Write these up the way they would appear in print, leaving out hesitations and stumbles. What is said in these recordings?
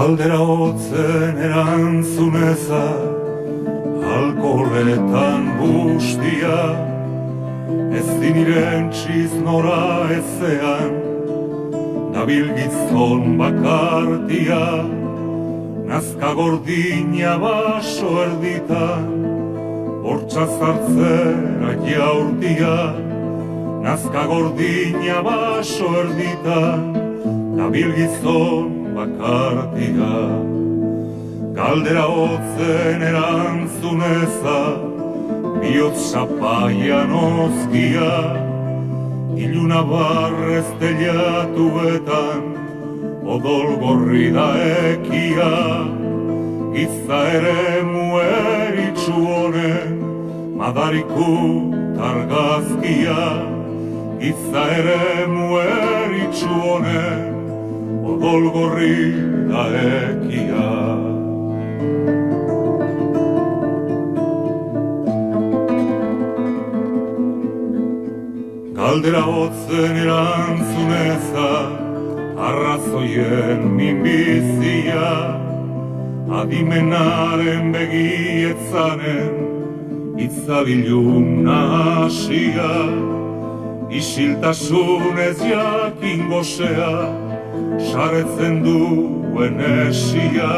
Galdera hotzen erantzuneza, alkoholetan bustia, ez dinirentziz nora ezean, dabil gizon bakartia, nazka gordina baso erditan, bortxa zartzera jaurtia, nazka gordina baso erditan, dabil gizon bakartia. Galdera hotzen erantzuneza, bihotz zapaian ozkia, iluna barrez telatuetan, odol gorri da ekia, giza ere mueritxu honen, madariku targazkia, giza ere mueritxu honen, odol gorri da ekia. Galdera hotzen erantzuneza, arrazoien minbizia, adimenaren begietzanen, itzabilun nahasia, isiltasunez jakin gozea, saretzen duen esia,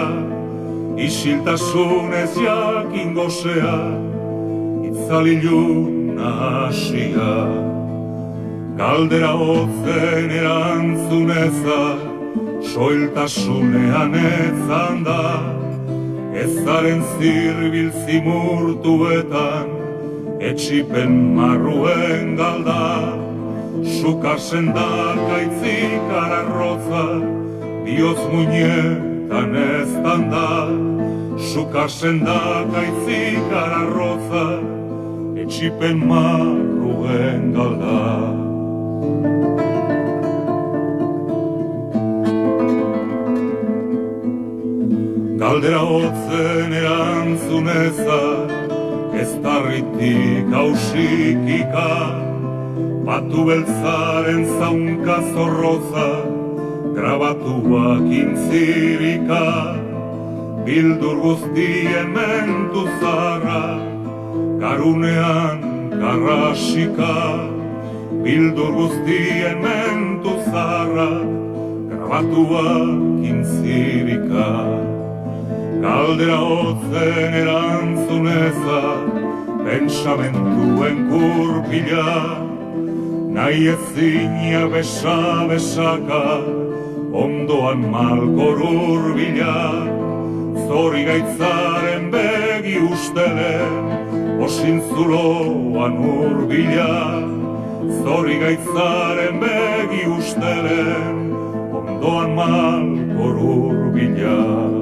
isiltasunez jakin gozea, itzalilun nahasia. Galdera hotzen erantzuneza, soiltasunean etzan da, ezaren zirbil zimurtuetan, etxipen marruen galda, sukar sendak aitzik ararroza, bihotz muinetan eztan da, sukar sendak aitzik ararroza, etxipen marruen galda. Galdera hotzen erantzuneza, ez tarritik hausikika, batu beltzaren zaunka zorroza, grabatuak intzirika, bildur guztien mentu zarra, garunean garrasika, bildur guztien mentu zarra, grabatuak intzirika. Galdera hotzen erantzuneza, pentsamentuen kurpila, nahi ezina besa-besaka, ondoan malkor urbila, zori gaitzaren begi ustelen, osin zuloan urbila, zori gaitzaren begi ustelen, ondoan malkor urbila.